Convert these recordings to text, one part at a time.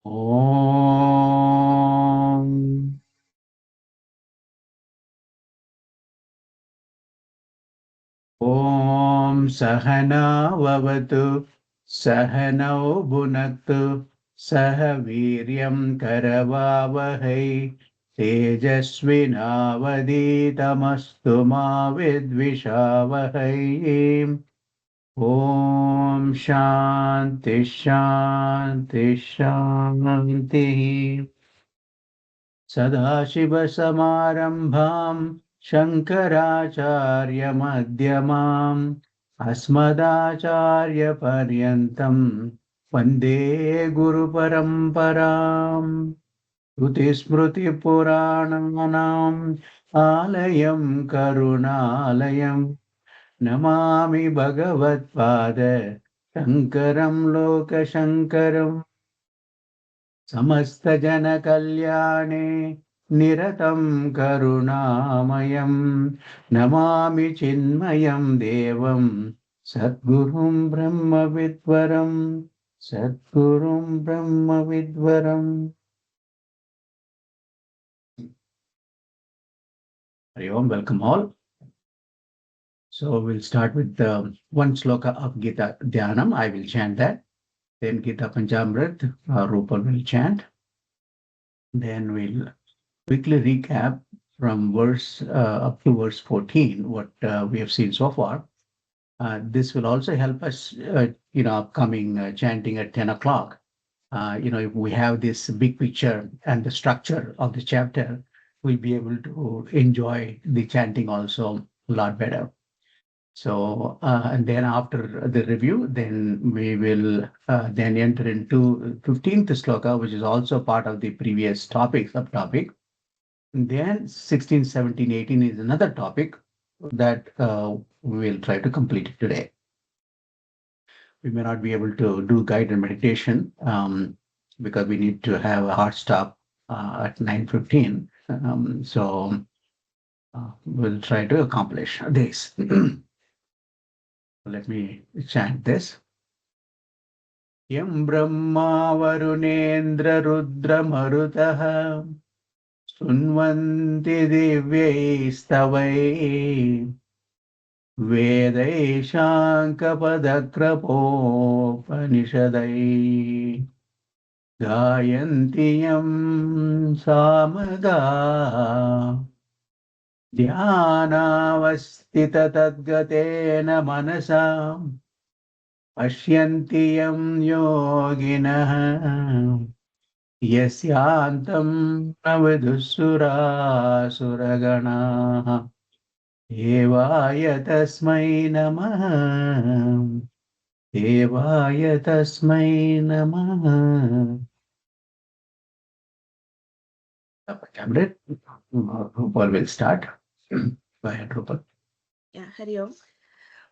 Om. Om Sahana Vavatu Sahanau Bhunaktu Saha Viryam Karavavahai Tejasvinavaditamastu ma vidvishavahai. Om Shanti Shanti Shanti. Sadashivasamarambham Shankaracharya-madhyamam Asmadacharya-paryantam Vande Guru-paramparam. Shruti-smriti-purananam Alayam Karunalayam Namami Bhagavad-pada Shankaram Loka-shankaram. समस्तजनकल्याणे निरतं करुणामयं Namami चिन्मयं देवं सद्गुरुं ब्रह्मविद्वरं सद्गुरुं ब्रह्मविद्वरम्. Hari Om, welcome all. So we'll start with the one sloka of Gita Dhyanam. I will chant that. Then Gita Panchamrit, Rupal will chant. Then we'll quickly recap from verse up to verse 14, what we have seen so far. This will also help us, upcoming chanting at 10 o'clock. If we have this big picture and the structure of the chapter, we'll be able to enjoy the chanting also a lot better. So, and then after the review, then we will then enter into 15th sloka, which is also part of the previous topic, subtopic. Then 16, 17, 18 is another topic that we will try to complete today. We may not be able to do guided meditation because we need to have a hard stop at 9:15. So we'll try to accomplish this. Let me chant this. Yam Brahma Varunendra Rudra Marutah Sunvanti Divyaistavai Vedai Gayanti Yam Samaga Dhyanavastita Tadgatena Manasa Pashyanti Yam Yoginah Yasyantam Navidusura Suragana Devaya Tasmai Namah Devaya Tasmai Namah. Camlet, Rupal will start. Go ahead, Rupal. Yeah, Hari Om.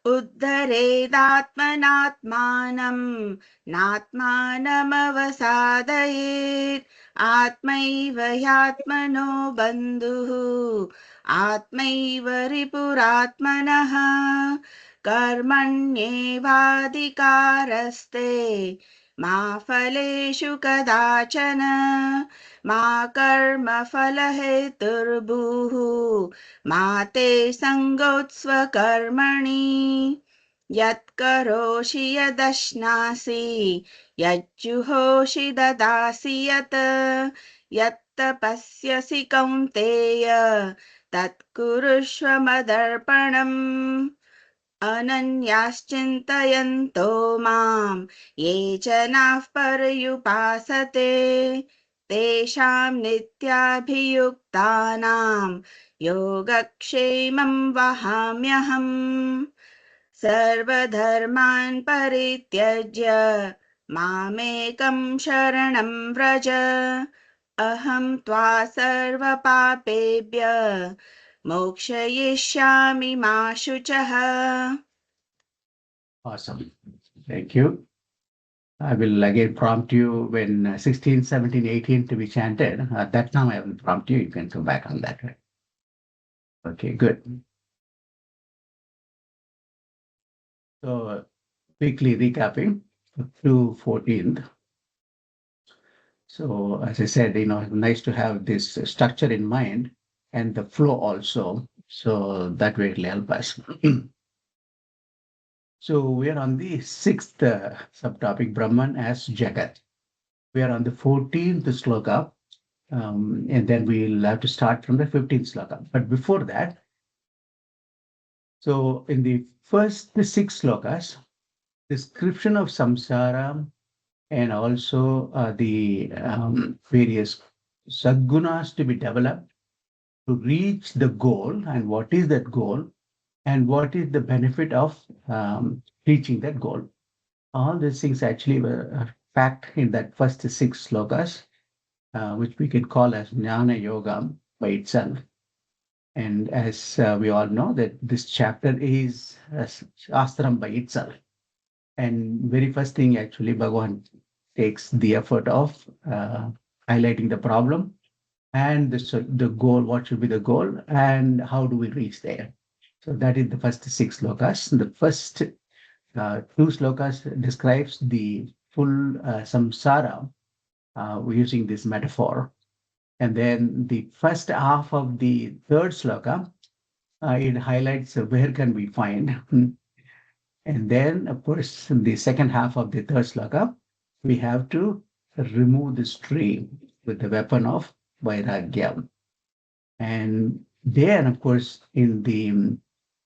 उद्धरेदात्मनात्मानं नात्मानमवसादयेत् आत्मैव ह्यात्मनो बन्धुः आत्मैव रिपुरात्मनः कर्मण्येवाधिकारस्ते मा फलेषु कदाचन मा कर्मफलहेतुर्भूः मा ते सङ्गोत्स्वकर्मणि यत्करोषि यदश्नासि यज्जुहोषि ददासि यत्तपस्यसि कौन्तेय तत्कुरुष्व मदर्पणम् अनन्याश्चिन्तयन्तो माम् ये जनाः पर्युपासते तेषां नित्याभियुक्तानां योगक्षेमं वहाम्यहम् सर्वधर्मान् परित्यज्य मामेकं शरणं व्रज अहं त्वा सर्वपापेभ्यः मोक्षयिष्यामि मा शुचः. Awesome. Thank you. I will again prompt you when 16, 17, 18 to be chanted. At that time, I will prompt you. You can come back on that. Okay, good. So quickly recapping to 14th. So as I said, nice to have this structure in mind and the flow also. So that way it'll help us. So we are on the sixth subtopic, Brahman as Jagat. We are on the 14th sloka, and then we'll have to start from the 15th sloka. But before that, so in the first six slokas, description of samsara and also the various sadgunas to be developed to reach the goal, and what is that goal, and what is the benefit of reaching that goal. All these things actually were packed in that first six slokas, which we can call as Jnana Yoga by itself. And as we all know that this chapter is Shastram by itself. And very first thing, actually, Bhagavan takes the effort of highlighting the problem and the goal, what should be the goal, and how do we reach there. So that is the first six slokas. The first two slokas describes the full samsara using this metaphor. And then the first half of the third sloka, it highlights where can we find. And then, of course, in the second half of the third sloka, we have to remove this tree with the weapon of Vairagya. And then, of course, in the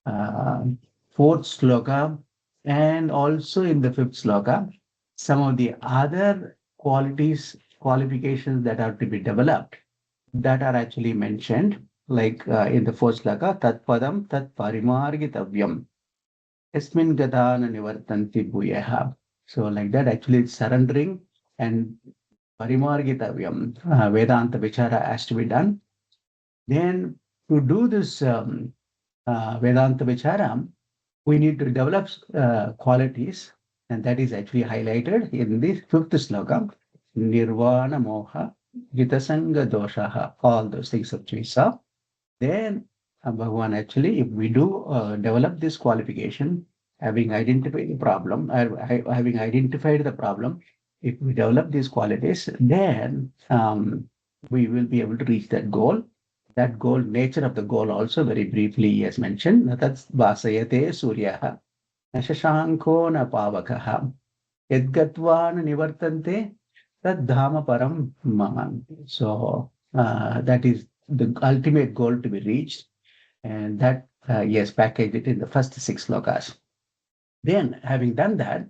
uh, fourth sloka and also in the fifth sloka, some of the other qualifications that are to be developed that are actually mentioned, like in the fourth sloka, tat padam tat parimargitavyam, esmin gadana nivartanti bhuyaha. So like that, actually it's surrendering and parimargitavyam, Vedanta Vichara has to be done. Then to do this Vedanta Vichara, we need to develop qualities, and that is actually highlighted in the fifth sloka, Nirvana Moha, Jitasanga Doshaha, all those things of we saw. Then Bhagavan actually, if we do develop this qualification, having identified the problem, having identified the problem, if we develop these qualities, then we will be able to reach that goal. That goal, nature of the goal also very briefly as mentioned, that's vasayate suryaha, nashashanko na pavakaha, yadgatva na nivartante, tad dhama param mama. So that is the ultimate goal to be reached. And that, yes, packaged it in the first six slokas. Then, having done that,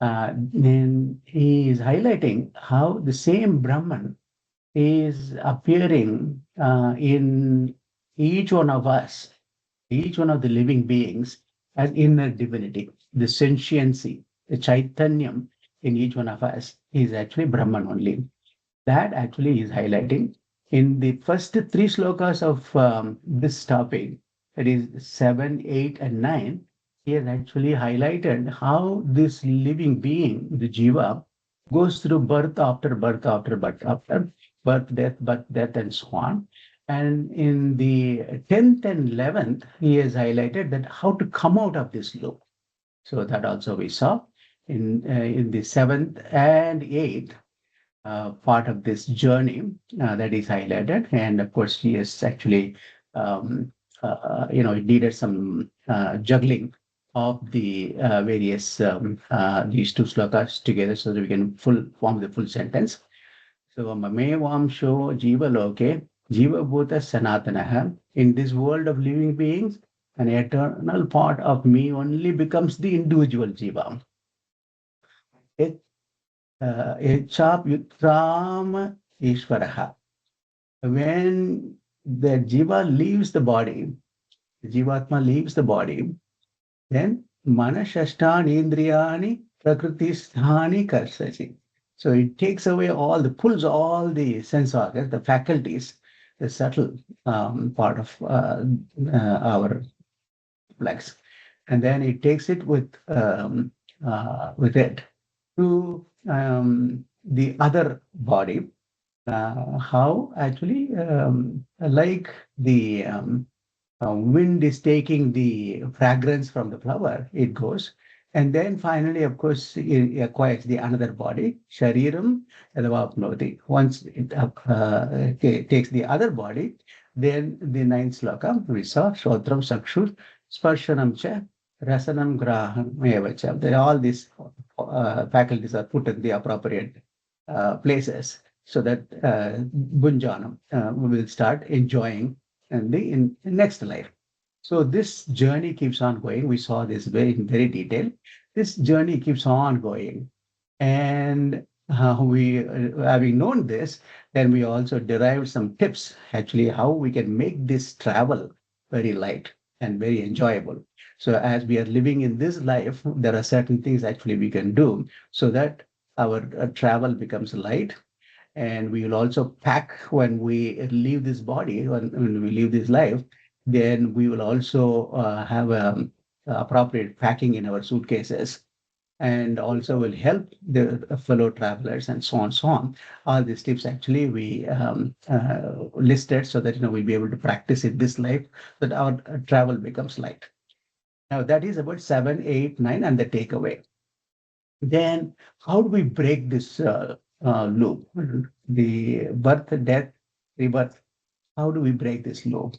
then he is highlighting how the same Brahman is appearing in each one of us, each one of the living beings as inner divinity, the sentiency, the chaitanyam in each one of us is actually Brahman only. That actually is highlighting in the first three slokas of this topic, that is 7, 8, and 9. He has actually highlighted how this living being, the jiva, goes through birth after birth after birth after birth, death, and so on. And in the 10th and 11th, he has highlighted that how to come out of this loop. So that also we saw in the 7th and 8th part of this journey that is highlighted. And of course, he has actually, it needed some juggling of the various these two slokas together so that we can form the full sentence. So, mame vamsho jiva loke, jiva bhuta sanatanaha. In this world of living beings, an eternal part of me only becomes the individual jiva. Echapyutram Ishvaraha. When the jiva leaves the body, the jivatma leaves the body, then manashashtani indriyani prakritisthani karsachi. So it takes away pulls all the sense organs, the faculties, the subtle part of our complex, and then it takes it with it to the other body. How actually, like the wind is taking the fragrance from the flower, it goes, And then finally, of course, it acquires the another body, Shariram Yadavapnoti. Once it takes the other body, then the ninth sloka, we saw Shodram Sakshur, Sparshanam Cha, Rasanam Graham Evacha. All these faculties are put in the appropriate places so that Bunjanam we will start enjoying in the next life. So this journey keeps on going. We saw this in very detail. This journey keeps on going. And we, having known this, then we also derived some tips, actually, how we can make this travel very light and very enjoyable. So as we are living in this life, there are certain things actually we can do so that our travel becomes light, and we will also pack when we leave this body, when we leave this life, then we will also have appropriate packing in our suitcases, and also will help the fellow travelers and so on, so on. All these tips actually we listed so that we'll be able to practice in this life, so that our travel becomes light. Now that is about 7, 8, 9, and the takeaway. Then how do we break this loop? The birth, death, rebirth. How do we break this loop?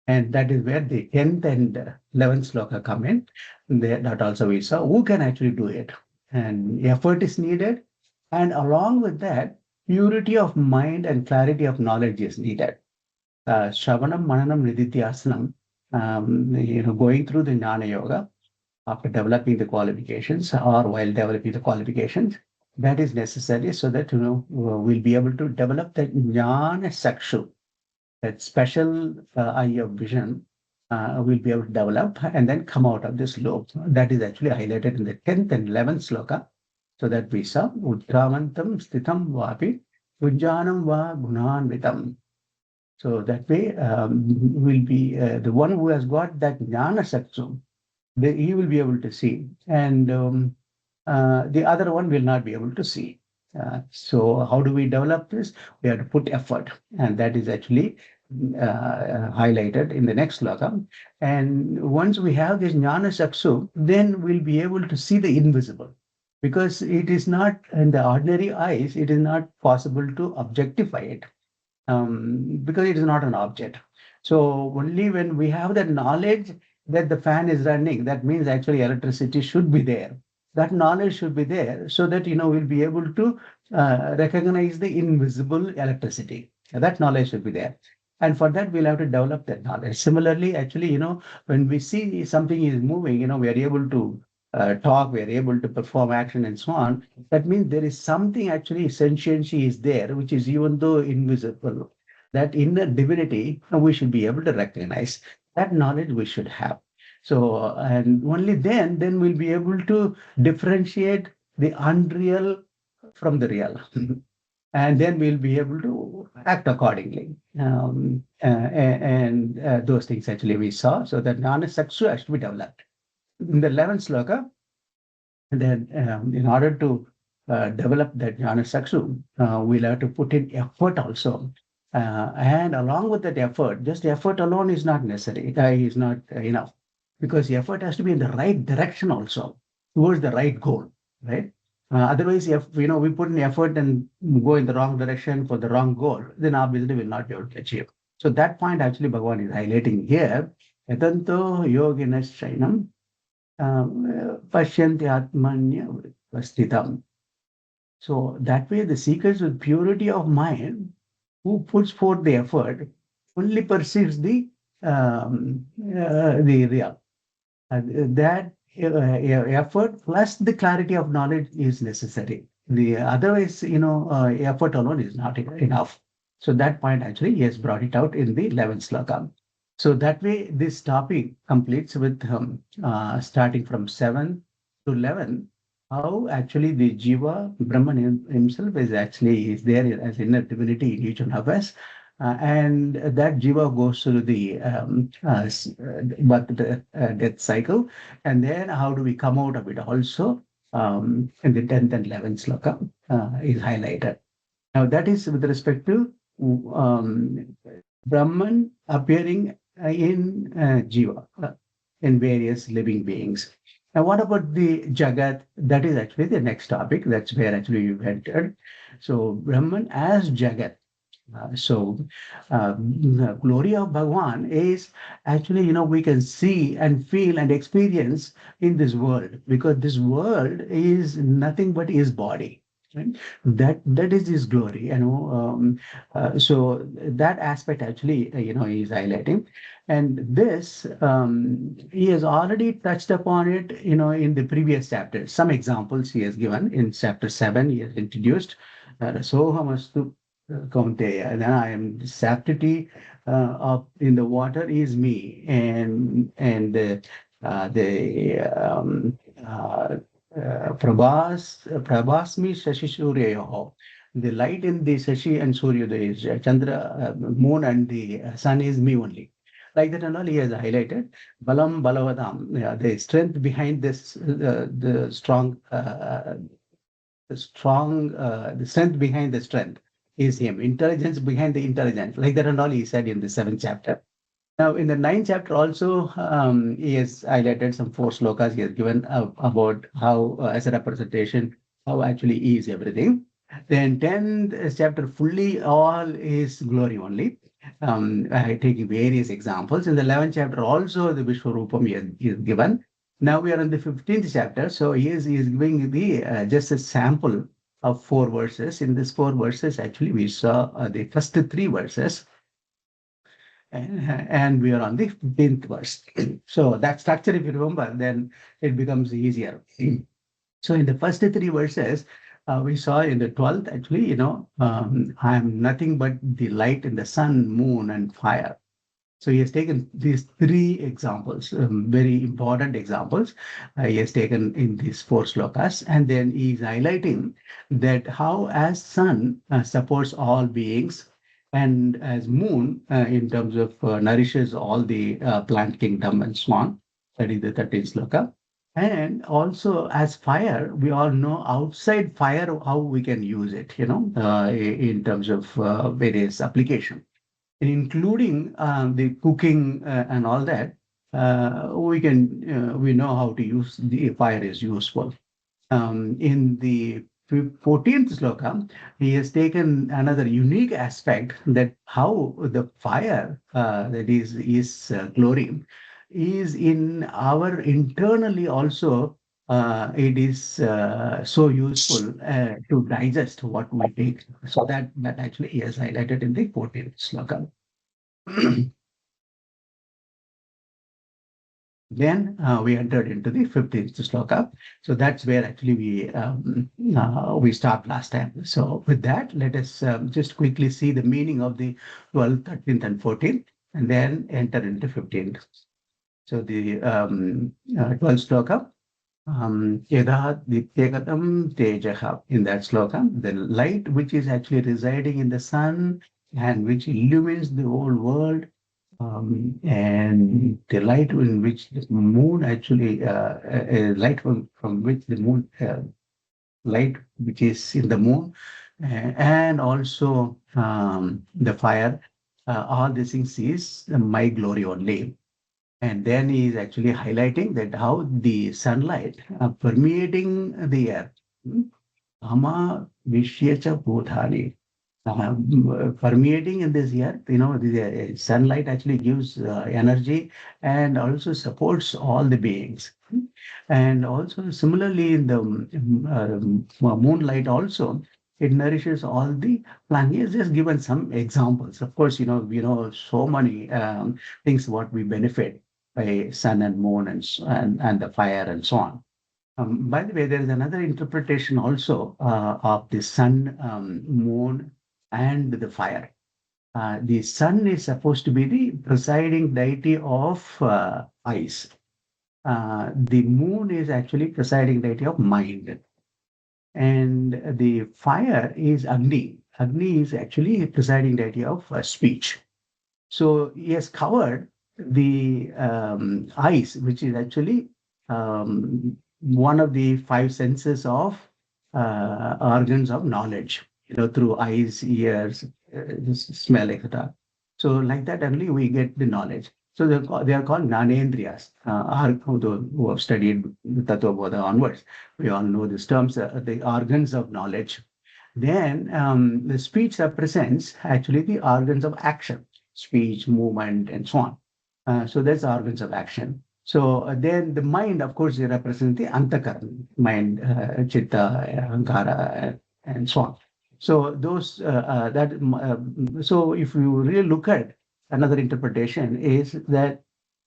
And that is where the 10th and 11th sloka come in. That also we saw who can actually do it. And effort is needed. And along with that, purity of mind and clarity of knowledge is needed. Shravanam, Mananam, Nididhyasanam, going through the Jnana Yoga after developing the qualifications or while developing the qualifications, that is necessary so that we'll be able to develop that Jnana Sakshu, that special eye of vision will be able to develop and then come out of this loop. That is actually highlighted in the 10th and 11th sloka. So that we saw Udramantam Sthitam Vapi Vujjanam Va Gunanvitam. So that way will be the one who has got that Jnana Sakshu, he will be able to see, and the other one will not be able to see. So how do we develop this? We have to put effort, and that is actually highlighted in the next sloka. And once we have this Jnana Sakshu, then we'll be able to see the invisible, because it is not in the ordinary eyes, it is not possible to objectify it, because it is not an object. So only when we have that knowledge that the fan is running, that means actually electricity should be there. That knowledge should be there so that we'll be able to recognize the invisible electricity. That knowledge should be there. And for that, we'll have to develop that knowledge. Similarly, actually, when we see something is moving, we are able to talk, we are able to perform action and so on. That means there is something actually sentiency is there, which is even though invisible. That inner divinity, we should be able to recognize. That knowledge we should have. So, and only then we'll be able to differentiate the unreal from the real. And then we'll be able to act accordingly. And those things actually we saw. So that Jnana Sakshu has to be developed. In the 11th sloka, then in order to develop that Jnana Sakshu, we'll have to put in effort also. And along with that effort, just effort alone is not necessary. Is not enough, because the effort has to be in the right direction also, towards the right goal, right? Otherwise, if we put in effort and go in the wrong direction for the wrong goal, then obviously we'll not be able to achieve. So that point actually Bhagavan is highlighting here. Yatanto yoginas shainam pashyanti atmanya vastitam. So that way, the seekers with purity of mind, who puts forth the effort, only perceives the real. That effort plus the clarity of knowledge is necessary. The otherwise, effort alone is not enough. So that point actually he has brought it out in the 11th sloka. So that way, this topic completes with starting from 7 to 11. How actually the Jiva, Brahman himself is there as inner divinity in each one of us. And that Jiva goes through the death cycle. And then how do we come out of it also in the 10th and 11th sloka is highlighted. Now that is with respect to Brahman appearing in Jiva, in various living beings. And what about the Jagat? That is actually the next topic. That's where actually we've entered. So Brahman as Jagat. The glory of Bhagwan is actually, we can see and feel and experience in this world, because this world is nothing but his body. Right? That is his glory, so that aspect actually, is highlighting, and this he has already touched upon it, in the previous chapter. Some examples he has given in chapter 7. He has introduced Sohamastu Kaunteya, and then I am the sanctity up in the water is me, the Prabhasmi Shashi Suryayo. The light in the Shashi and Surya, the Chandra, moon, and the sun is me only. Like that, and all he has highlighted. Balam Balavadam, yeah, the strength behind this, the strength behind the strength is him. Intelligence behind the intelligence. Like that, and all he said in the 7th chapter. Now, in the 9th chapter also, he has highlighted some 4 slokas he has given about how, as a representation, how actually he is everything. Then 10th chapter, fully all is glory only, taking various examples. In the 11th chapter also, the Vishwarupam he has given. Now we are in the 15th chapter, so he is giving the just a sample of 4 verses. In these 4 verses, actually, we saw the first 3 verses, and we are on the 15th verse. So that structure, if you remember, then it becomes easier. So in the first 3 verses, we saw in the 12th, actually, I am nothing but the light in the sun, moon, and fire. So he has taken these 3 examples, very important examples. He has taken in these 4 slokas, and then he is highlighting that how as sun supports all beings, and as moon in terms of nourishes all the plant kingdom and so on. That is the 13th sloka. And also as fire, we all know outside fire how we can use it, in terms of various application, including the cooking and all that. We know how to use the fire is useful. In the 14th sloka, he has taken another unique aspect, that how the fire, that is glory, is in our internally also. It is so useful to digest what we take. So that actually he has highlighted in the 14th sloka. Then we entered into the 15th sloka. So that's where actually we stopped last time. So with that, let us just quickly see the meaning of the 12th, 13th, and 14th, and then enter into 15th. So the 12th sloka, Yada Dityagatam Tejaha. In that sloka, the light which is actually residing in the sun and which illumines the whole world, and the light in which the moon actually, light from which the moon, light which is in the moon, and also the fire, all these things is my glory only. And then he is actually highlighting that how the sunlight permeating the earth, Ama Vishyacha Bhutani, permeating in this earth, the sunlight actually gives energy and also supports all the beings. And also similarly in the moonlight also, it nourishes all the plants. He has just given some examples. Of course, we know so many things what we benefit by sun and moon and the fire and so on. By the way, there is another interpretation also of the sun, moon, and the fire. The sun is supposed to be the presiding deity of ice. The moon is actually presiding deity of mind. And the fire is Agni. Agni is actually presiding deity of speech. So he has covered the ice, which is actually one of the 5 senses of organs of knowledge, through eyes, ears, smell, etc. So like that only we get the knowledge. So they are called Nanendriyas. Who have studied Tattva Bodha onwards, we all know these terms, the organs of knowledge. Then the speech represents actually the organs of action, speech, movement, and so on. So that's organs of action. So then the mind, of course, they represent the antakaran, mind, chitta, ahankara, and so on. So those so if you really look at another interpretation is that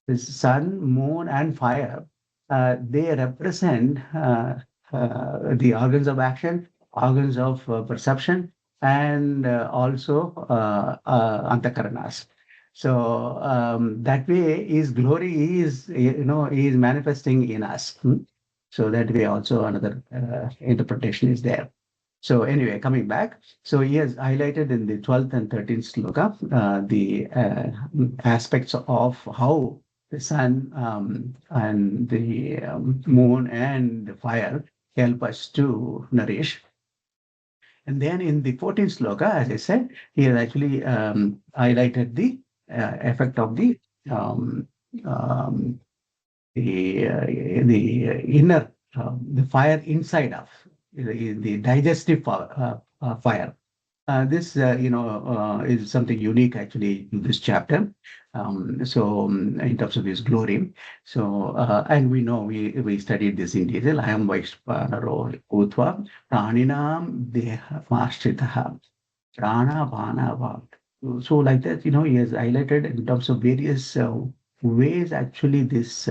the sun, moon, and fire, they represent the organs of action, organs of perception, and also antakaranas. So that way, His glory is, is manifesting in us. So that way, also another interpretation is there. So anyway, coming back, so he has highlighted in the 12th and 13th sloka the aspects of how the sun and the moon and the fire help us to nourish. And then in the 14th sloka, as I said, he has actually highlighted the effect of um, um, the inner, the fire inside of the digestive fire. This, is something unique actually in this chapter. In terms of his glory, and we know we studied this in detail. I am Vaishvanaro Utva Praninam Deha Prana Bhana Bhav. So like that, he has highlighted in terms of various ways actually this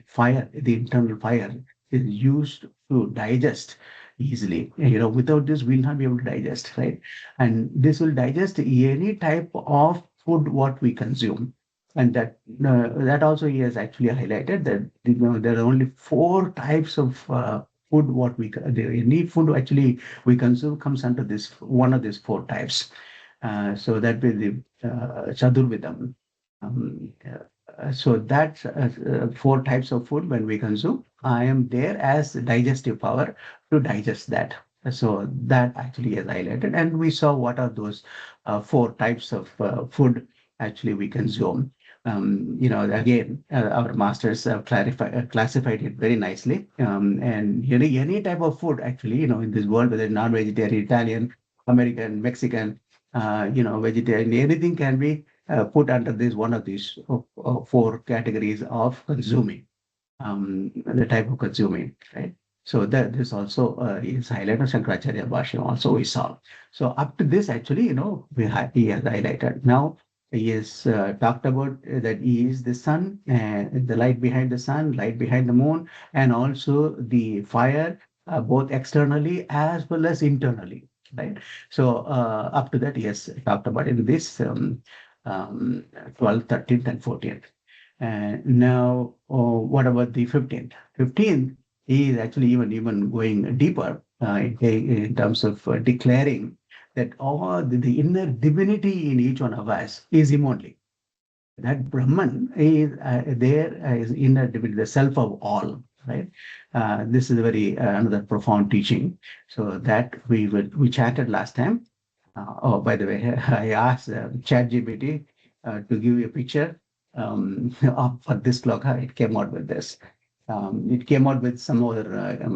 fire, the internal fire, is used to digest easily. Without this, we'll not be able to digest, right? And this will digest any type of food what we consume. And that also he has actually highlighted that there are only four types of food what any food actually we consume comes under this one of these four types. So that will the Chadurvidam. So that's four types of food when we consume. I am there as digestive power to digest that. So that actually is highlighted, and we saw what are those four types of food actually we consume. Again, our masters have classified it very nicely. And any type of food actually, in this world, whether non-vegetarian, Italian, American, Mexican, vegetarian, anything can be put under this one of these four categories of consuming, the type of consuming, right? So that this also is highlighted. Shankaracharya Bhashya also we saw. So up to this, actually, he has highlighted. Now he has talked about that he is the sun, the light behind the sun, light behind the moon, and also the fire, both externally as well as internally, right? So up to that, he has talked about in this 12th, 13th, and 14th. Now, what about the 15th? 15th is actually even going deeper in terms of declaring that all the inner divinity in each one of us is immortal. That Brahman is there is inner divinity, the self of all, right? This is a very another profound teaching. So that we chatted last time. Oh, by the way, I asked ChatGPT to give you a picture for this sloka. It came out with this. It came out with some other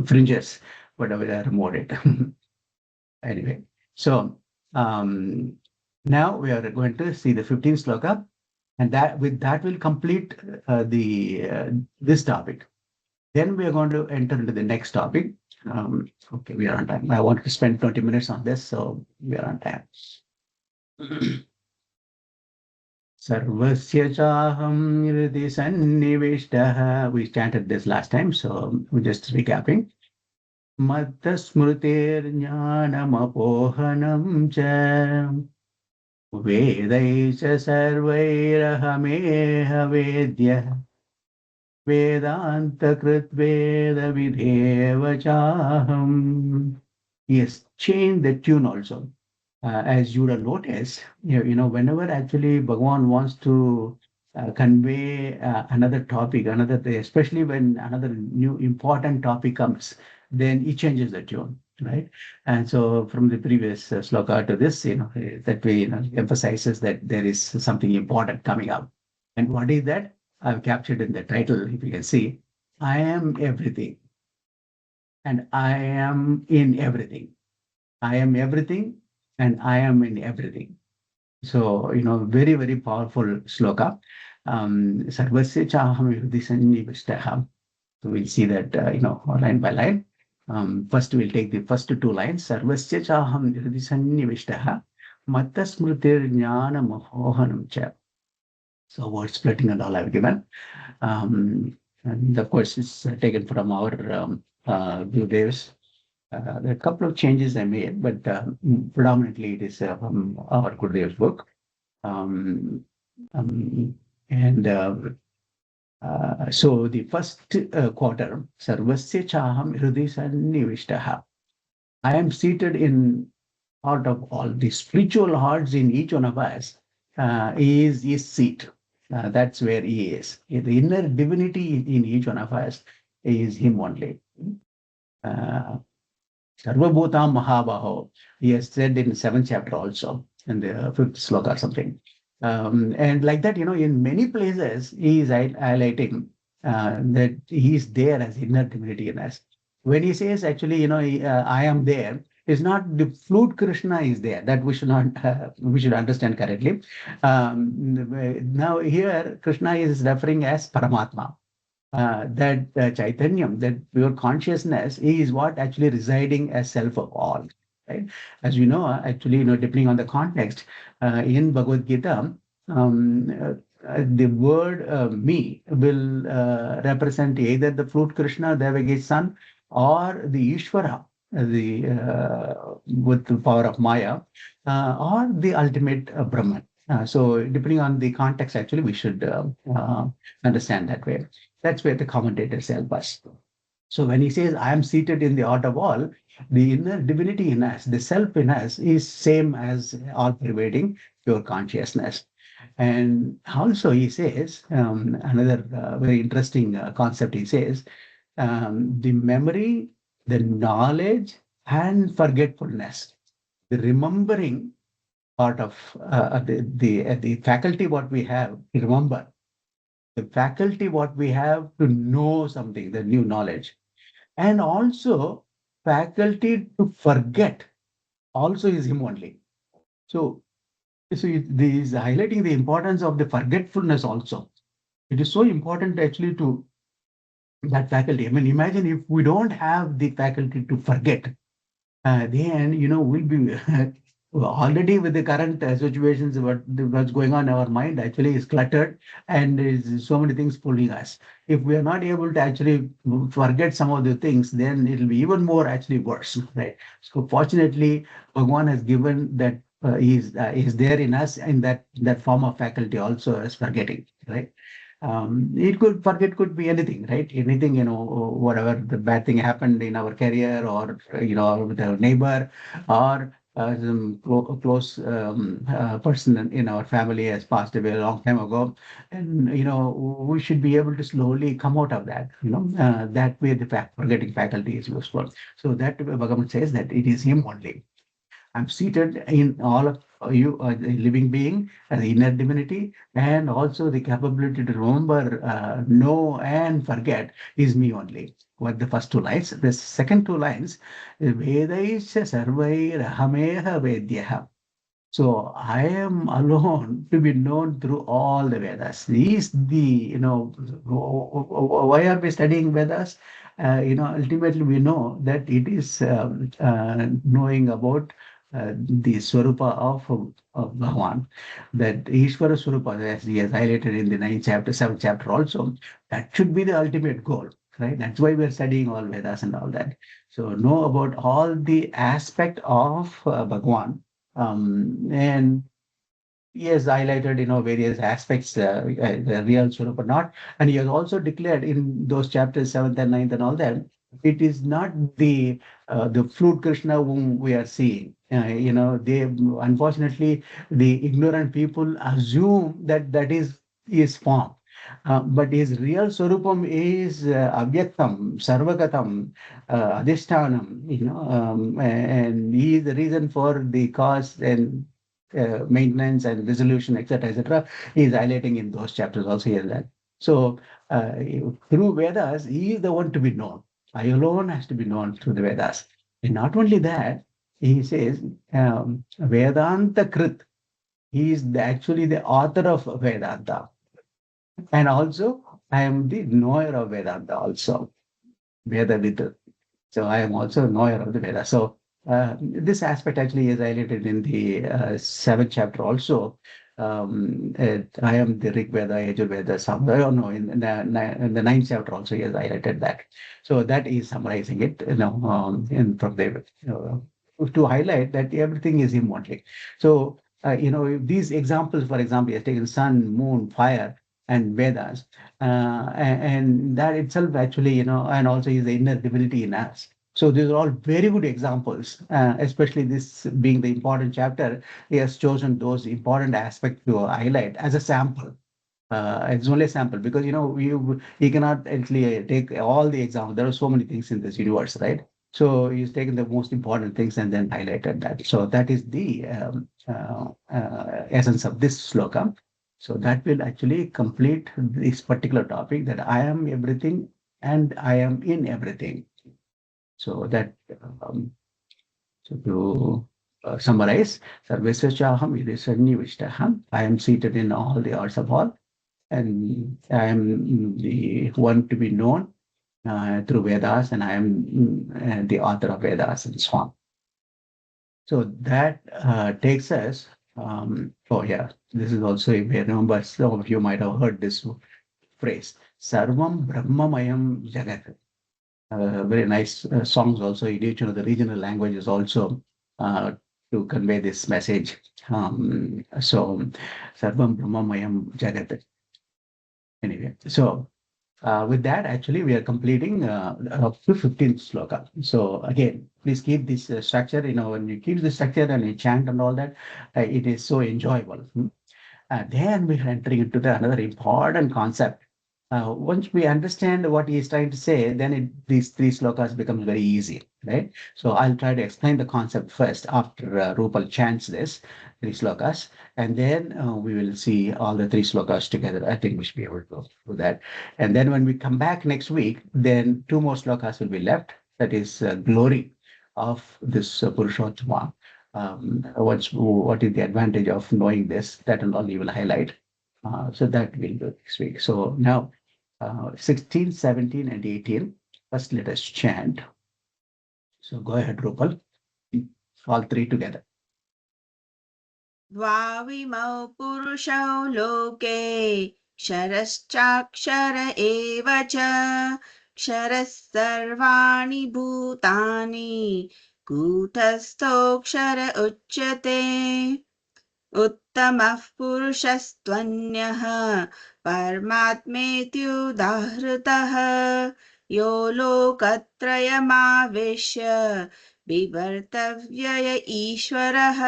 fringes, whatever I removed it. Anyway, so now we are going to see the 15th sloka, and that will complete this topic. Then we are going to enter into the next topic. Okay, we are on time. I wanted to spend 20 minutes on this, so we are on time. Sarvasya chaham hridhi sannivishtaha. We chanted this last time, so we're just recapping. Matta smrutir jnanam apohanam cha vedai cha sarvairahameha vedya Vedanta Krit Veda Vidheva Chaham. He has changed the tune also. As you would have noticed, whenever actually Bhagavan wants to convey another topic, especially when another new important topic comes, then he changes the tune. right? And so from the previous sloka to this, that way, emphasizes that there is something important coming up. And what is that? I've captured in the title, if you can see, I am everything and I am in everything. I am everything and I am in everything. So, very, very powerful sloka. Sarvasya chaham hridhi sannivishtaha. So we'll see that, line by line. First, we'll take the first two lines. Sarvasya chaham hridhi sannivishtaha. Matta smritir jnana mohanam cha. So word splitting and all I've given. And of course, it's taken from our Gurudev's. There are a couple of changes I made, but predominantly it is from our Gurudev's book. Um, and so the first quarter, Sarvasya Chaham Hridhi Sannivishtaha. I am seated in heart of all. The spiritual hearts in each one of us is his seat. That's where he is. The inner divinity in each one of us is him only. Sarvabhutam Mahabaho. He has said in 7th chapter also, in the 5th sloka or something. And like that, in many places, he is highlighting that he is there as inner divinity in us. When he says, actually, I am there, it's not the flute Krishna is there. That we should not, we should understand correctly. Now here, Krishna is referring as Paramatma. That Chaitanyam, that pure consciousness is what actually residing as self of all, right? As we know, actually, depending on the context, in Bhagavad Gita, the word me will represent either the flute Krishna, Devaga's son, or the Ishvara, with the power of Maya, or the ultimate Brahman. So depending on the context, actually, we should understand that way. That's where the commentators help us. So when he says, I am seated in the art of all, the inner divinity in us, the self in us is same as all pervading pure consciousness. And also he says, another very interesting concept, he says, the memory, the knowledge and forgetfulness, the remembering part of the faculty what we have to remember, the faculty what we have to know something, the new knowledge, and also faculty to forget also is him only. So, this is highlighting the importance of the forgetfulness also. It is so important actually to that faculty. I mean, imagine if we don't have the faculty to forget, then we'll be already with the current situations, what's going on in our mind actually is cluttered, and there's so many things pulling us. If we are not able to actually forget some of the things, then it'll be even more actually worse, right? So fortunately, Bhagwan has given that is there in us in that form of faculty also as forgetting, right? It could be anything, right? Anything, whatever the bad thing happened in our career, or with our neighbor, or some close person in our family has passed away a long time ago, and we should be able to slowly come out of that. That way the forgetting faculty is useful. So that Bhagavan says that it is him only. I'm seated in all of you, the living being, the inner divinity, and also the capability to remember, know, and forget is me only. What the first two lines. The second two lines, Vedaisha Sarvair Hameha Vedyaha. So I am alone to be known through all the Vedas. These why are we studying Vedas? Ultimately we know that it is knowing about the Swarupa of Bhagavan, that Ishvara Swarupa, as he has highlighted in the 9th chapter, 7th chapter also, that should be the ultimate goal, right? That's why we're studying all Vedas and all that. So know about all the aspect of Bhagavan, and he has highlighted, various aspects, the real Swarup or not. And he has also declared in those chapters 7th and 9th and all that, it is not the flute Krishna whom we are seeing. They unfortunately the ignorant people assume that is form. But his real Swarupam is Avyaktam, Sarvagatam, Adhishtanam, and he is the reason for the cause and maintenance and resolution, etc. He is highlighting in those chapters also here that. So through Vedas, he is the one to be known. I alone has to be known through the Vedas. And not only that, he says, Vedanta Krit. He is actually the author of Vedanta. And also, I am the knower of Vedanta also, Vedavidu. So I am also a knower of the Veda. So this aspect actually is highlighted in the seventh chapter also. I am the Rig Veda, Yajur Veda, Samveda. No, in the ninth chapter also he has highlighted that. So that is summarizing it, from the to highlight that everything is him only. So these examples, for example, he has taken sun, moon, fire, and Vedas, and that itself actually, and also is the inner divinity in us. So these are all very good examples, especially this being the important chapter. He has chosen those important aspects to highlight as a sample. It's only a sample because you cannot actually take all the examples. There are so many things in this universe, right? So he's taken the most important things and then highlighted that. So that is the essence of this sloka. So that will actually complete this particular topic, that I am everything and I am in everything. So that so to summarize, Sarvesya Chaham Idesarni Vishtaham. I am seated in all the arts of all, and I am the one to be known through Vedas, and I am the author of Vedas and so on. So that takes us. Oh yeah, this is also a remember some of you might have heard this phrase, Sarvam Brahmamayam Jagat. Very nice songs also in each of the regional languages also uh, to convey this message. So Sarvam Brahmamayam Jagat. Anyway, so with that, actually, we are completing up to 15th sloka. So again, please keep this structure. When you keep the structure and you chant and all that, it is so enjoyable. Then we are entering into another important concept. Once we understand what he is trying to say, then these three slokas becomes very easy, right? So I'll try to explain the concept first after Rupal chants this three slokas, and then we will see all the three slokas together. I think we should be able to do that. And then when we come back next week, then two more slokas will be left. That is glory of this Purushottama. What is the advantage of knowing this? That and all you will highlight. So that we'll do next week. So now 16, 17, and 18. First, let us chant. So go ahead, Rupal. All three together. द्वाविमौ पुरुषौ लोके क्षरश्चाक्षर एव च क्षरः सर्वाणि भूतानि कूटस्थोऽक्षर उच्यते उत्तमः पुरुषस्त्वन्यः परमात्मेत्युदाहृतः यो लोकत्रयमाविश्य बिभर्तव्यय ईश्वरः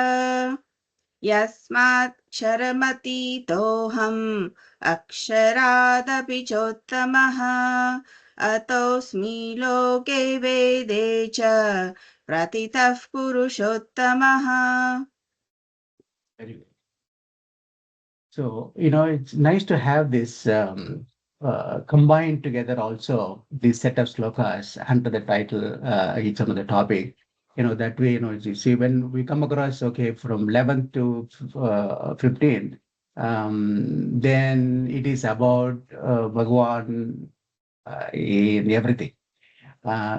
यस्माक्षरमतीतोऽहम् अक्षरादपि चोत्तमः अतोऽस्मि लोके वेदे च प्रतितः पुरुषोत्तमः. Very good. So, it's nice to have this combined together also, these set of slokas under the title, each of the topic. That way, you see, when we come across, okay, from 11th to 15th, then it is about Bhagwan in everything.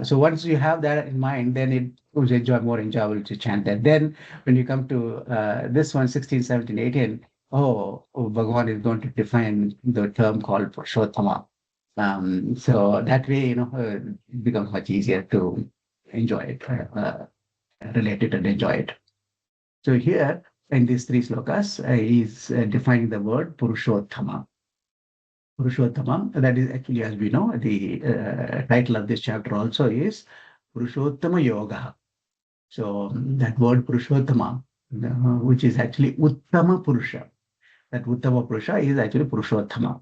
So once you have that in mind, then it was more enjoyable to chant that. Then when you come to this one, 16, 17, 18, Bhagavan is going to define the term called Purushotama. So that way, it becomes much easier to enjoy it, relate it and enjoy it. So here in these three slokas, he's defining the word Purushottama. Purushottamam, that is actually, as we know, the title of this chapter also is Purushottama Yoga. So that word Purushottama, which is actually Uttama Purusha. That Uttama Purusha is actually Purushottama.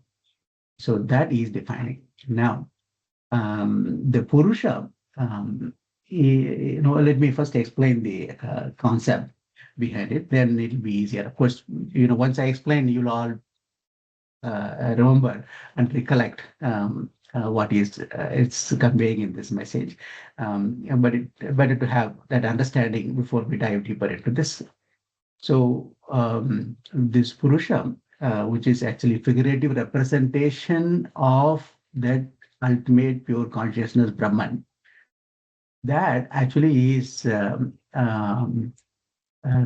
So that is defining. Now, the Purusha, let me first explain the concept behind it, then it'll be easier. Of course, once I explain, you'll all remember and recollect what is it's conveying in this message. But it better to have that understanding before we dive deeper into this. So this Purusha, which is actually figurative representation of that ultimate pure consciousness Brahman, that actually is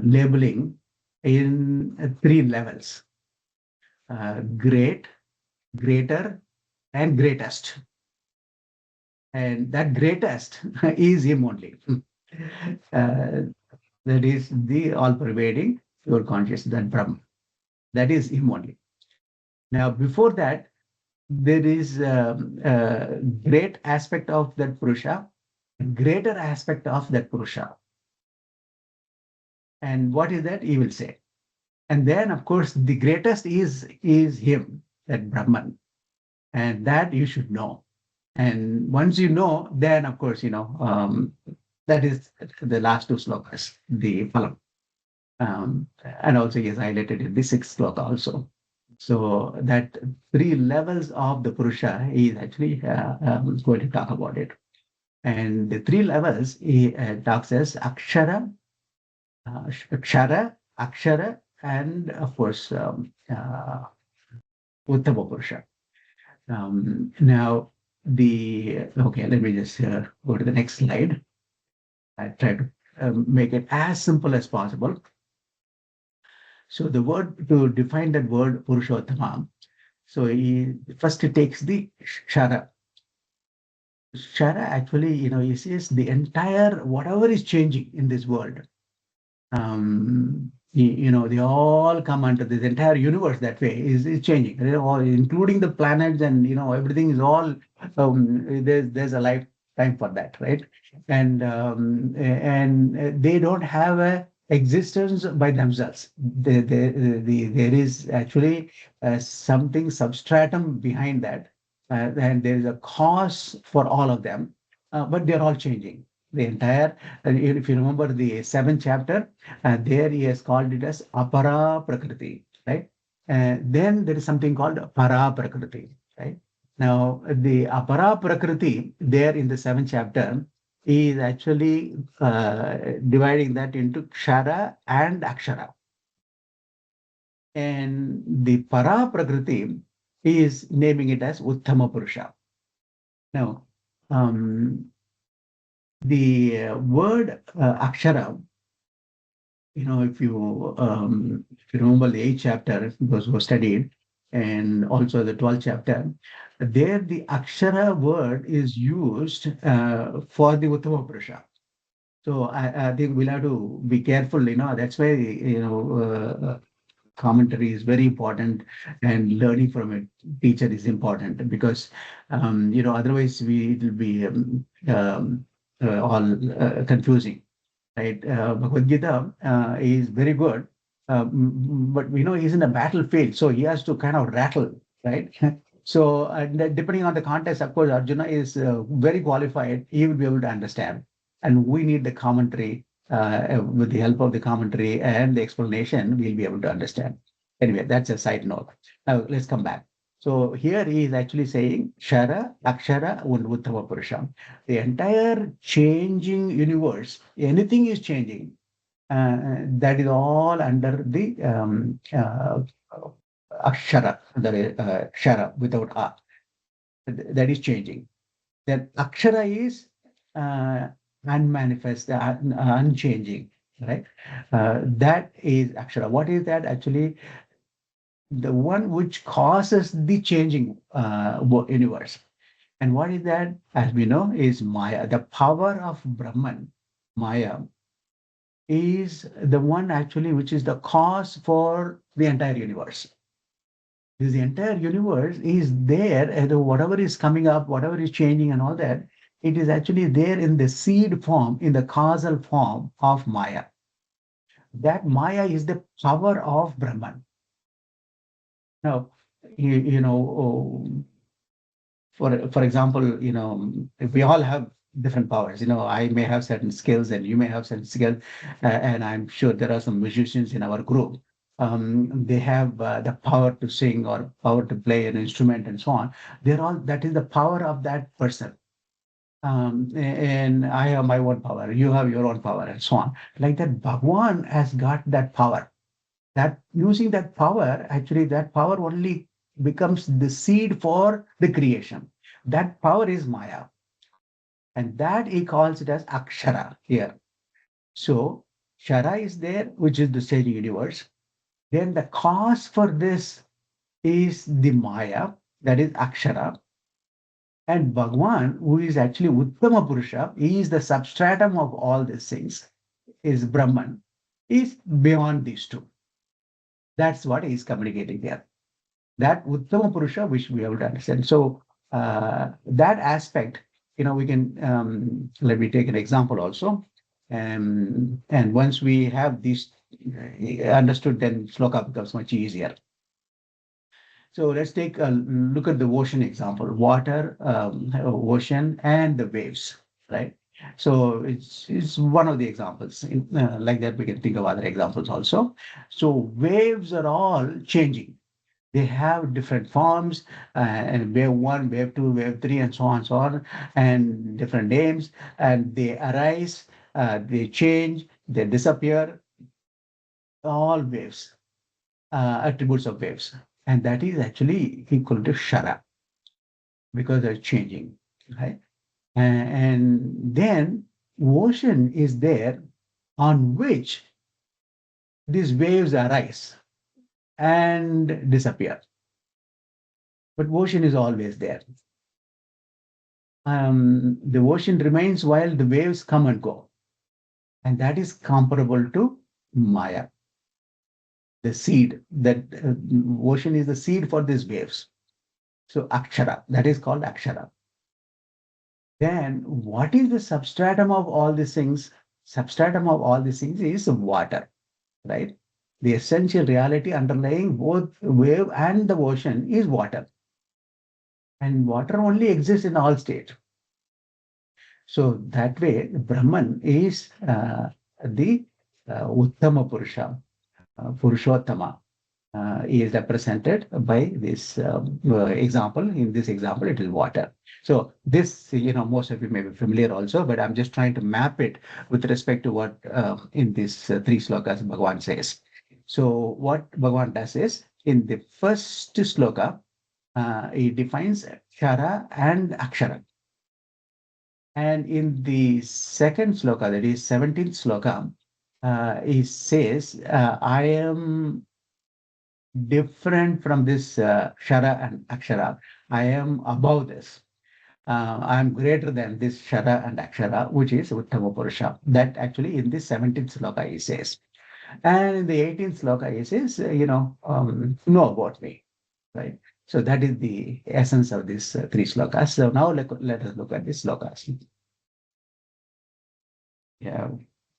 labeling in three levels: great, greater, and greatest. And that greatest is him only. Uh, that is the all-pervading pure consciousness, that Brahman. That is him only. Now, before that, there is a great aspect of that Purusha, greater aspect of that Purusha. And what is that? He will say. And then, of course, the greatest is him, that Brahman. And that you should know. And once you know, then, of course, that is the last two slokas, the phalam. And also, he has highlighted in the sixth sloka also. So that three levels of the Purusha is actually going to talk about it. And the three levels he talks as Akshara, Kshara, Akshara, and of course, Uttama Purusha. Now, okay, let me just go to the next slide. I try to make it as simple as possible. So the word, to define that word Purushottama, so first he takes the Kshara. Kshara actually, he says the entire, whatever is changing in this world, they all come under this entire universe that way is changing. They're all, including the planets, and everything is all there's a lifetime for that, right? And they don't have a existence by themselves. There is actually something substratum behind that, and there is a cause for all of them, but they're all changing. The entire, if you remember the seventh chapter, there he has called it as apara prakriti, right? Then there is something called para prakriti, right? Now, the apara prakriti there in the seventh chapter is actually dividing that into kshara and akshara. And the para prakriti is naming it as uttama purusha. Now, the word akshara, if you remember the 8th chapter, those who studied, and also the 12th chapter, there the akshara word is used for the Uttama Purusha. So I think we'll have to be careful, that's why, commentary is very important, and learning from a teacher is important, because, otherwise it will be all confusing. Right? Bhagavad Gita is very good, but he's in a battlefield, so he has to kind of rattle, right? So, and depending on the context, of course, Arjuna is very qualified. He will be able to understand, and we need the commentary. With the help of the commentary and the explanation, we'll be able to understand. Anyway, that's a side note. Now, let's come back. So here he is actually saying Shara, Akshara, and Uttama Purusha. The entire changing universe, anything is changing, that is all under the Akshara, the Kshara without A. That is changing. Then Akshara is unmanifest, unchanging, right? That is Akshara. What is that? Actually, the one which causes the changing universe. And what is that? As we know, is Maya. The power of Brahman, Maya, is the one actually which is the cause for the entire universe. This entire universe is there, and whatever is coming up, whatever is changing, and all that, it is actually there in the seed form, in the causal form of Maya. That Maya is the power of Brahman. Now, you know, for example, if we all have different powers, I may have certain skills and you may have certain skills, and I'm sure there are some musicians in our group. They have the power to sing or power to play an instrument and so on. That is the power of that person. And I have my own power, you have your own power, and so on. Like that, Bhagwan has got that power. That using that power, actually, that power only becomes the seed for the creation. That power is Maya, and that he calls it as Akshara here. So, Shara is there, which is the same universe. Then the cause for this is the Maya, that is Akshara. And Bhagwan, who is actually Uttama Purusha, he is the substratum of all these things, is Brahman, is beyond these two. That's what he is communicating there. That Uttama Purusha, which we have to understand. So that aspect, we can, let me take an example also. And once we have this understood, then sloka becomes much easier. So let's take a look at the ocean example, water, ocean, and the waves, right? So it's one of the examples. Like that, we can think of other examples also. So waves are all changing. They have different forms, and wave one, wave two, wave three, and so on, and different names, and they arise, they change, they disappear, all waves, attributes of waves. And that is actually equal to Shara because they're changing, right? And then ocean is there on which these waves arise and disappear. But ocean is always there. The ocean remains while the waves come and go. And that is comparable to Maya, the seed. That ocean is the seed for these waves. So Akshara, that is called Akshara. Then what is the substratum of all these things? Substratum of all these things is water, right? The essential reality underlying both wave and the ocean is water. And water only exists in all states. So that way, Brahman is the Uttama Purusha, Purushottama. Is represented by this example. In this example, it is water. So this, most of you may be familiar also, but I'm just trying to map it with respect to what in these three slokas Bhagavan says. So what Bhagavan does is, in the first sloka, he defines Kshara and Akshara. And in the second sloka, that is 17th sloka, he says, I am different from this Shara and Akshara. I am above this. I am greater than this Shara and Akshara, which is Uttama Purusha. That actually in the 17th sloka he says. And in the 18th sloka he says, know about me, right? So that is the essence of these three slokas. So now let us look at these slokas. Yeah,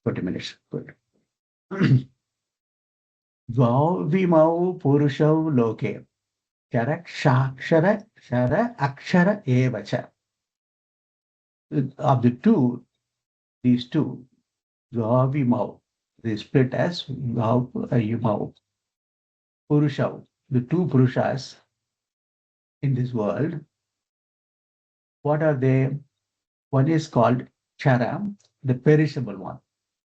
40 minutes. Good. Dvau vimau purushau loke. Shara, shara, akshara, evacha. Of the two, these two, dvau vimau, they split as dvau yumau. Purushau, the two purushas in this world, what are they? One is called Chara, the perishable one,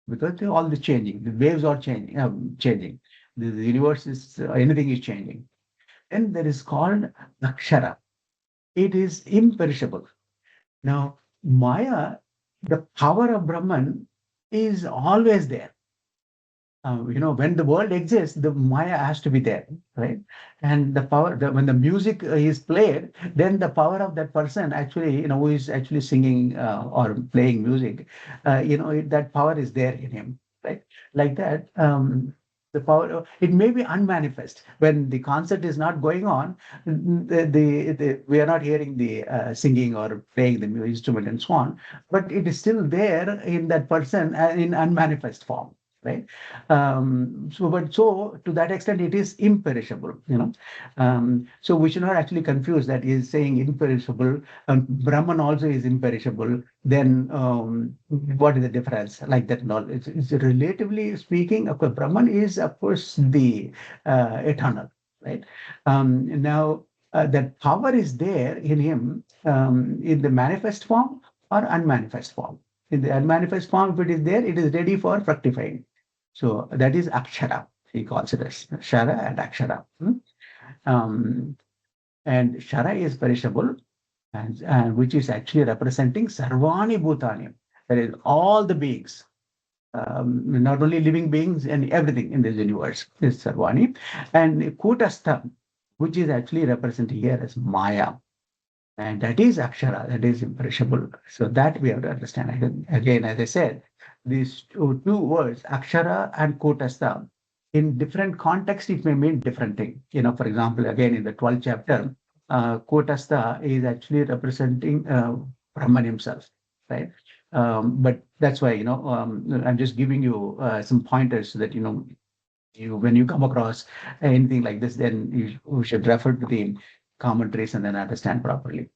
because they're all the changing. The waves are changing. The universe is anything is changing. And there is called Akshara. It is imperishable. Now, Maya, the power of Brahman, is always there. When the world exists, the Maya has to be there, right? And the power, when the music is played, then the power of that person actually, who is actually singing or playing music, that power is there in him, right? Like that. The power, it may be unmanifest when the concert is not going on. We are not hearing the singing or playing the instrument and so on, but it is still there in that person in unmanifest form. right? So to that extent, it is imperishable, so we should not actually confuse that he is saying imperishable, Brahman also is imperishable. Then what is the difference? Like that, knowledge. It's relatively speaking, of course, Brahman is, of course, the eternal, right? Now, that power is there in him in the manifest form or unmanifest form. In the unmanifest form, if it is there, it is ready for fructifying. So that is Akshara. He calls it as Shara and Akshara. Um, and Shara is perishable, and which is actually representing Sarvani Bhutani. That is all the beings, not only living beings and everything in this universe is Sarvani. And Kutastha, which is actually represented here as Maya. And that is Akshara, that is imperishable. So that we have to understand. Again, as I said, these two words, Akshara and Kotastha, in different contexts, it may mean different thing. For example, again, in the 12th chapter, Kotastha is actually representing Brahman himself, right? But that's why, I'm just giving you some pointers so that, when you come across anything like this, then you should refer to the commentaries and then understand properly.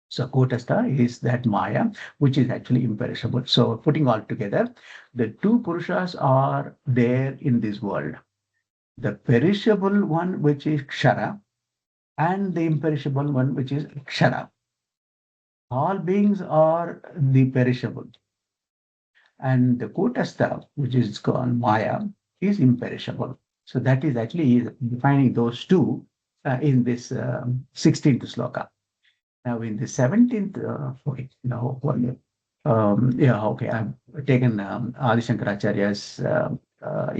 So Kotastha is that Maya, which is actually imperishable. So putting all together, the two Purushas are there in this world. The perishable one, which is Kshara, and the imperishable one, which is Kshara. All beings are the perishable. And the Kotastha, which is called Maya, is imperishable. So that is actually defining those two in this 16th sloka. Now in the 17th, okay, okay, I've taken Adi Shankaracharya's,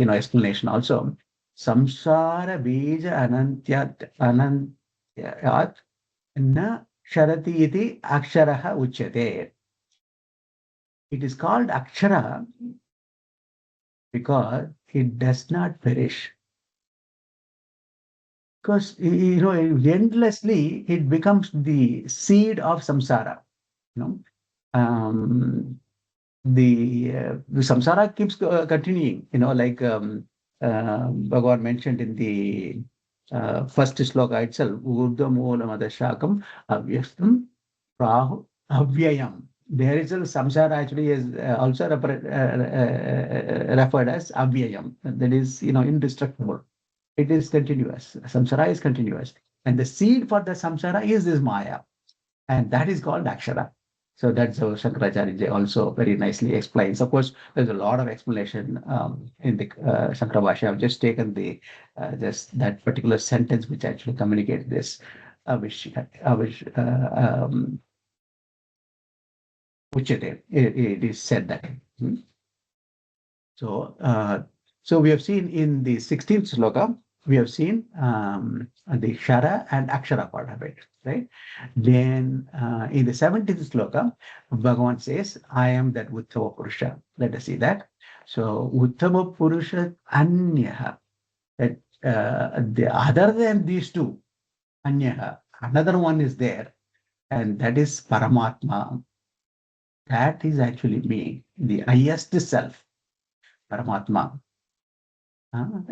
explanation also. Samsara bija anantyat na sharati iti aksharaha uchyate. It is called akshara because it does not perish. Because, endlessly it becomes the seed of samsara. The samsara keeps continuing, like Bhagavad mentioned in the first sloka itself, Urdhva-moolam-adashakam avyastam prahu avyayam. There is a samsara actually is also referred as avyayam. That is, indestructible. It is continuous. Samsara is continuous. And the seed for the samsara is this Maya. And that is called Akshara. So that's how Shankaracharya Ji also very nicely explains. Of course, there's a lot of explanation in the Shankara Bhashya. I've just taken the just that particular sentence which actually communicates this, which it is said that. So we have seen in the 16th sloka, we have seen the Shara and Akshara part of it, right? Then in the 17th sloka, Bhagavan says, I am that Uttama Purusha. Let us see that. So Uttama Purusha Anyaha, that other than these two, Anyaha, another one is there, and that is Paramatma. That is actually me, the highest self, Paramatma.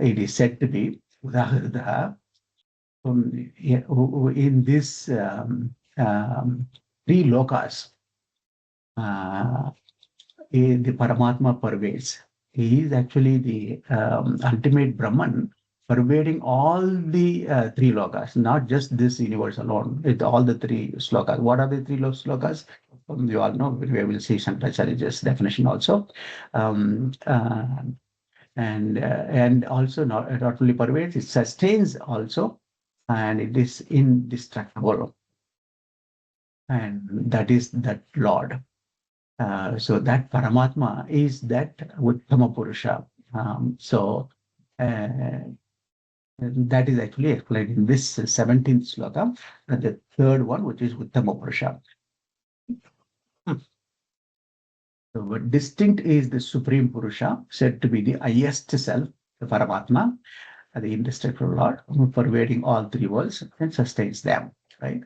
It is said to be Udahridaha in this three lokas. The Paramatma pervades. He is actually the ultimate Brahman, pervading all the three lokas, not just this universe alone, with all the three slokas. What are the three slokas? You all know, we will see Shankaracharya's definition also. And also not only pervades, it sustains also, and it is indestructible. And that is that Lord. So that Paramatma is that Uttama Purusha. That is actually explained in this 17th sloka, the third one, which is Uttama Purusha. So what distinct is the Supreme Purusha, said to be the highest self, the Paramatma, the indestructible Lord, pervading all three worlds and sustains them, right?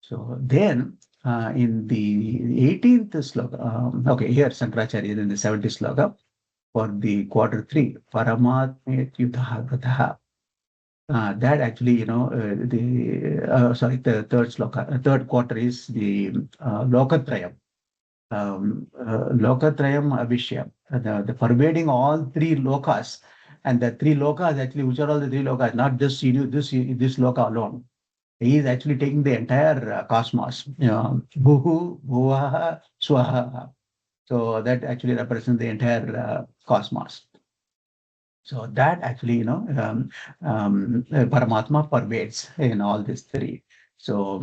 So then in the 18th sloka, okay, here Shankaracharya in the 70th sloka, for the quarter 3, Paramatme Yutaha Vrataha. That actually, the third sloka, third quarter is the Lokatrayam. Lokatrayam Abhishya, the pervading all three lokas. And the three lokas actually, which are all the three lokas, not just this loka alone. He is actually taking the entire cosmos, Bhuhu, Bhuvaha, Swaha. So that actually represents the entire cosmos. So that actually, Paramatma pervades in all these three. So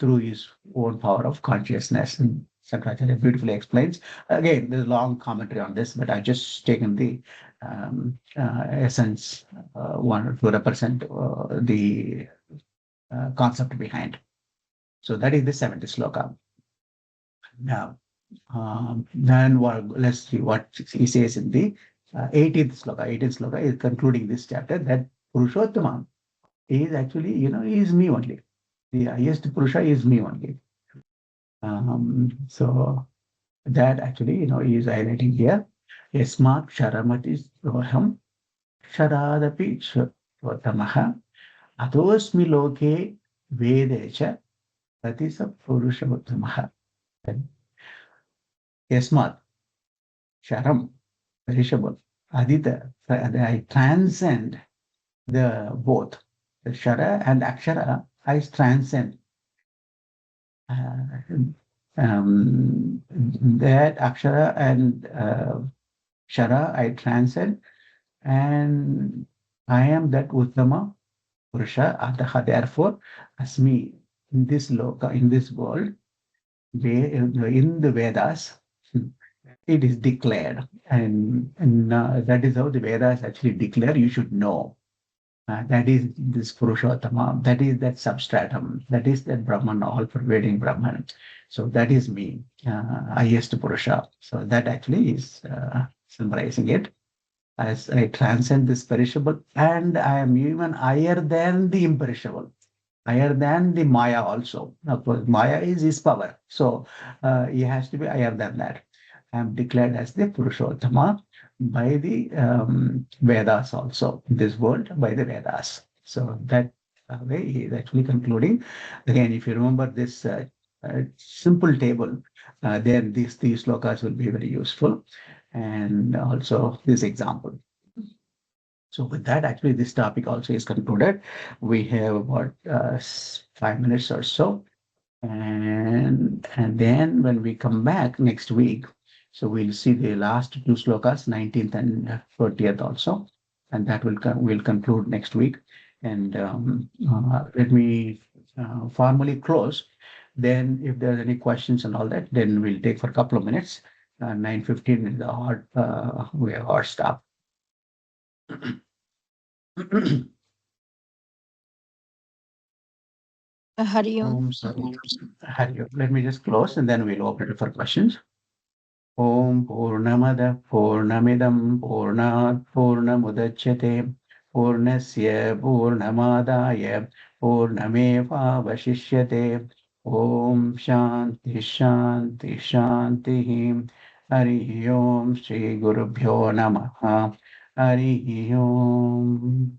through his own power of consciousness, and Shankaracharya beautifully explains. Again, there's a long commentary on this, but I've just taken the essence one to represent the concept behind. So that is the 70th sloka. Now, then let's see what he says in the 18th sloka. 18th sloka is concluding this chapter that Purushottama is actually, he is me only. The highest Purusha is me only. So that actually, he is highlighting here. Yasmat Sharamati Roham Sharadapi Shotamaha Atosmi Loke Vedecha Tatisa Purushottamaha. Yasmat Sharam perishable. Adita, I transcend the both. The Shara and Akshara, I transcend. That Akshara and Shara, I transcend, and I am that Uttama Purusha, Ataha. Therefore, Asmi, in this loka, in this world, in the Vedas, it is declared, and that is how the Vedas actually declare. You should know that is this Purushottama, that is that substratum, that is that Brahman, all-pervading Brahman. So that is me, highest Purusha. So that actually is summarizing it as I transcend this perishable, and I am even higher than the imperishable, higher than the Maya also. Of course, Maya is his power. So he has to be higher than that. I am declared as the Purushottama by the Vedas also, in this world by the Vedas. So that way he is actually concluding. Again, if you remember this simple table, then these slokas will be very useful. And also this example. So with that, actually, this topic also is concluded. We have about 5 minutes or so. And then when we come back next week, so we'll see the last two slokas, 19th and 20th also. And that will conclude next week. And let me formally close. Then if there's any questions and all that, then we'll take for a couple of minutes. 9:15 is the hard, we have hard stop. Hari Om. Let me just close and then we'll open it for questions. Om Purnamada Purnamidam Purnat Purnamudachyate Purnasya Purnamadaya Purnameva Vashishyate Om Shanti Shanti Shanti Hari Om Shri Gurubhyo Namaha Hari Om.